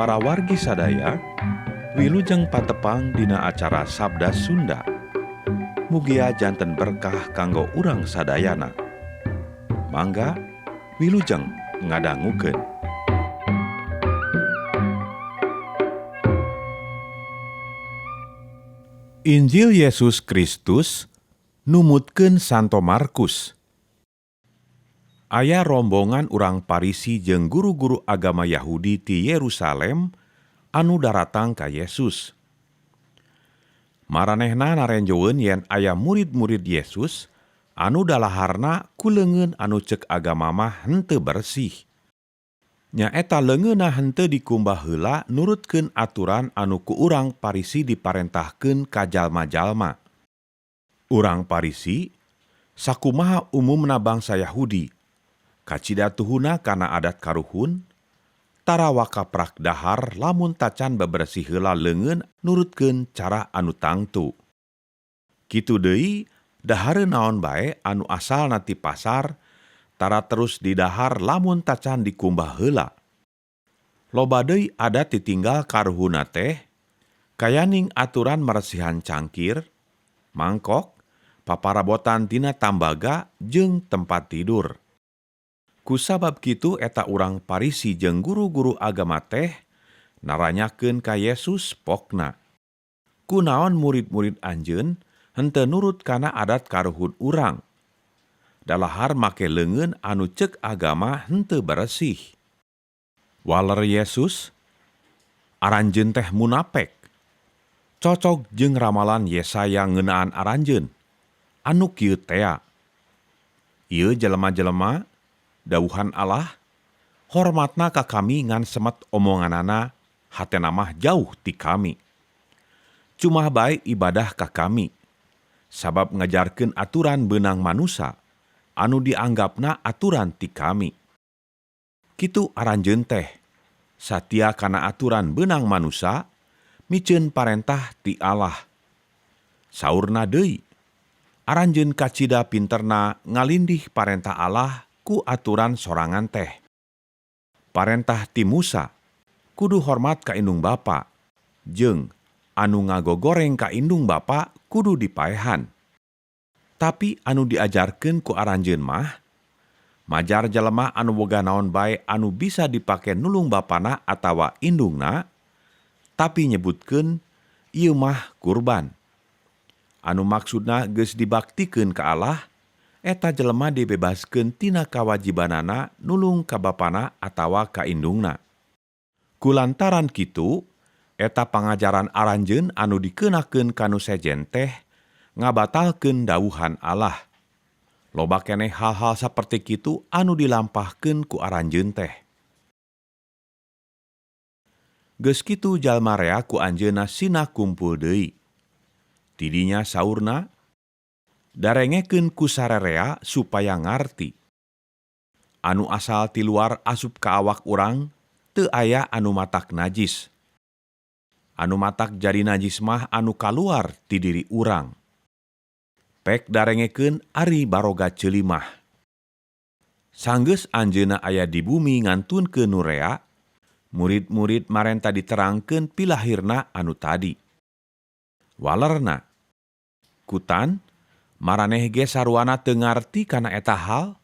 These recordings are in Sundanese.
Para wargi sadaya, wilujeng patepang dina acara Sabda Sunda. Mugia janten berkah kanggo urang sadayana. Mangga wilujeng ngadangukeun. Injil Yesus Kristus numutkeun Santo Markus. Aya rombongan urang Parisi jeung guru-guru agama Yahudi ti Yerusalem anu daratang ka Yesus. Maranehna narenjoeun yen aya murid-murid Yesus anu dalaharna ku leungeun anu ceuk agama mah henteu bersih. Nyaeta leungeunna henteu dikumbah heula nurutkeun aturan anu ku urang Parisi diparentahkeun ka jalma-jalma. Urang Parisi sakumaha umumna bangsa Yahudi, kacidatuhuna kana adat karuhun, tara wakaprak dahar lamun tacan bebersih heula leungeun nurutkeun cara anu tangtu. Kitu deui, dahareun naon bae anu asalna ti pasar, tara terus didahar lamun tacan dikumbah heula. Loba deui adat ditinggal karuhuna teh, kayaning aturan maresihan cangkir, mangkok, paparabotan tina tambaga jeung tempat tidur. Kusabab kitu eta urang Parisi jeung guru-guru agama teh naranyakeun ka Yesus pokna. Kunaon murid-murid anjeun henteu nurut kana adat karuhun urang? Dalahar make leungeun anu ceuk agama henteu bersih. Waler Yesus, aranjeun teh munapek. Cocok jeung ramalan Yesaya ngeunaan aranjeun. Anu kieu tea. Ieu jelema-jelema dawuhan Allah, hormatna ka kami ngan semet omonganana, hatena mah jauh ti kami. Cumah bae ibadah ka kami, sabab ngajarkeun aturan beunang manusa, anu dianggapna aturan ti kami. Kitu aranjeun teh, satia kana aturan beunang manusa, miceun parentah ti Allah. Saurna deui, aranjeun kacida pinterna ngalindih parentah Allah ku aturan sorangan teh. Parentah ti Musa, kudu hormat ka indung bapa, jeung anu ngagogoreng ka indung bapa kudu dipaehan. Tapi anu diajarkeun ku aranjeun mah, majar jelema anu boga naon bae anu bisa dipake nulung bapana atawa indungna, tapi nyebutkeun ieu mah kurban. Anu maksudna geus dibaktikeun ka Allah, eta jelema dibebaskeun tina kawajibanana nulung ka bapana atawa ka indungna. Kulantaran kitu, eta pangajaran aranjeun anu dikeunakeun kanu sejen teh ngabatalkeun dawuhan Allah. Loba keneh hal-hal saperti kitu anu dilampahkeun ku aranjeun teh. Geus kitu jalma rea ku anjeunna sina kumpul deui. Tidinya saurna, darengekeun ku sararea supaya ngarti. Anu asal ti luar asup ka awak urang, teu aya anu matak najis. Anu matak jadi najis mah anu kaluar ti diri urang. Pek darengekeun ari baroga ceulimah. Sanggeus anjeunna aya di bumi ngantunkeun nu rea, murid-murid marenta diterangkeun pilahirna anu tadi. Walerna, kutan, maraneh ge sarwana teu ngarti kana eta hal?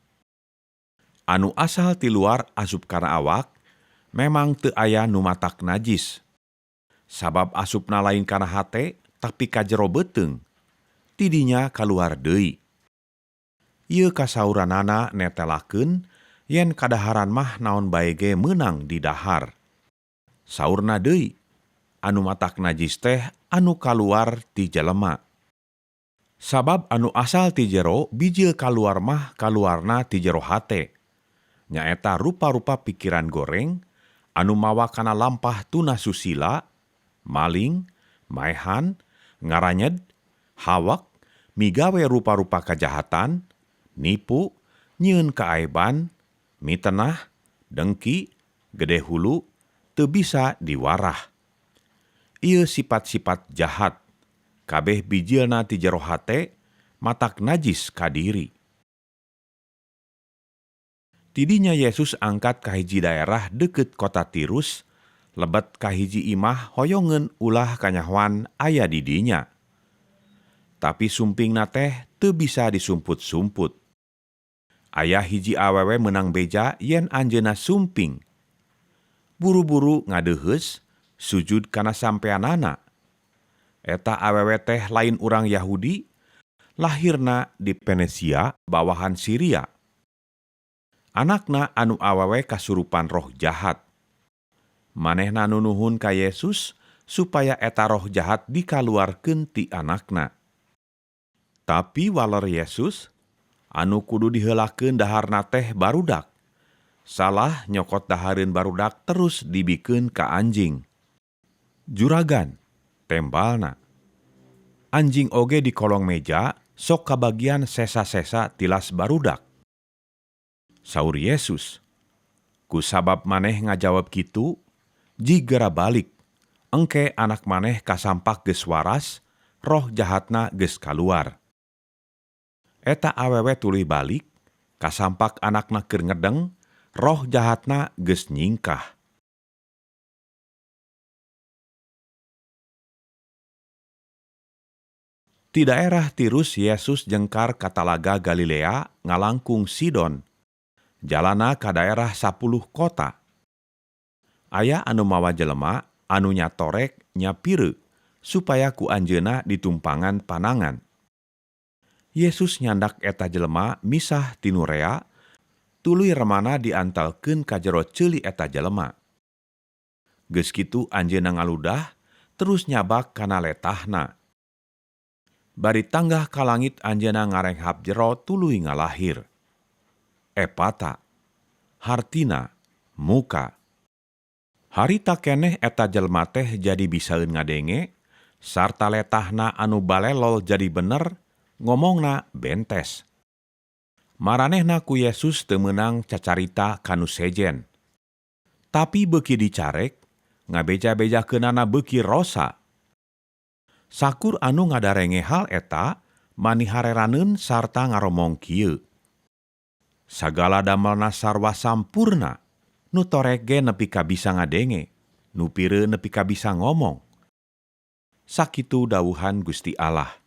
Anu asal ti luar asup kana awak, memang teu aya nu matak najis. Sabab asupna lain kana hate, tapi ka jero beuteung, tidinya kaluar deui. Ieu kasauranana netelakeun yen kadaharan mah naon bae ge meunang di dahar. Saurna deui, anu matak najis teh anu kaluar ti jelema. Sabab anu asal ti jero bijil kaluar mah kaluarna ti jero hate. Nyaeta rupa-rupa pikiran goreng, anu mawa kana lampah tuna susila, maling, maehan, ngaranyed, hawak, migawe rupa-rupa kajahatan, nipu, nyieun kaaiban, mitenah, dengki, gede hulu, teu bisa diwarah. Ieu sifat-sifat jahat, kabeh bijilna ti jero hate, matak najis ka diri. Tidinya Yesus angkat ka hiji daerah deukeut kota Tirus, Lebet kahiji imah hoyongen ulah kanyahoan aya di dinya. Tapi sumpingna teh teu bisa disumput-sumput. Aya hiji awewe menang beja yen anjeunna sumping. Buru-buru ngadeuheus, sujud kana sampeanana. Eta awewe teh lain urang Yahudi, lahirna di Venesia bawahan Syria. Anakna anu awewe kasurupan roh jahat. Manehna nunuhun ka Yesus supaya eta roh jahat dikaluarkeun ti anakna. Tapi waler Yesus, anu kudu diheulakeun daharna teh barudak. Salah nyokot dahareun barudak terus dibikeun ka anjing. Juragan, tembalna. Anjing oge di kolong meja sok kabagian sesa-sesa tilas barudak. Saur Yesus, ku sabab maneh ngajawab kitu, jigera balik, engke anak maneh kasampak geus waras, roh jahatna geus kaluar. Eta awewe tuluy balik, kasampak anakna keur ngedeng, roh jahatna geus nyingkah. Di daerah Tirus Yesus jengkar ka Talaga Galilea ngalangkung Sidon. Jalana ka daerah 10 kota. Aya anu mawa jelema anu nyatorek nyapireu supaya ku anjeunna ditumpangan panangan. Yesus nyandak eta jelema misah tinu rea, tuluy remana diantalkeun ka jero ceuli eta jelema. Geus kitu anjeunna ngaludah, terus nyabak kana letahna. Bari tanggah ka langit anjeunna ngarenghap jero tuluy ngalahir. Epata, hartina, muka. Harita keneh eta jelema teh jadi bisaeun ngadenge, sarta letahna anu balelol jadi bener, ngomongna bentes. Maranehna ku Yesus teu meunang cacarita kanu sejen. Tapi beuki dicarek, ngabeja-bejakeunana beuki rosa. Sakur anu ngadarenge hal eta, manihareraneun sarta ngaromong kieu. Sagala damelna sarwa sampurna, nu torek ge nepi ka bisa ngadenge, nu pireu nepi ka bisa ngomong. Sakitu dawuhan Gusti Allah.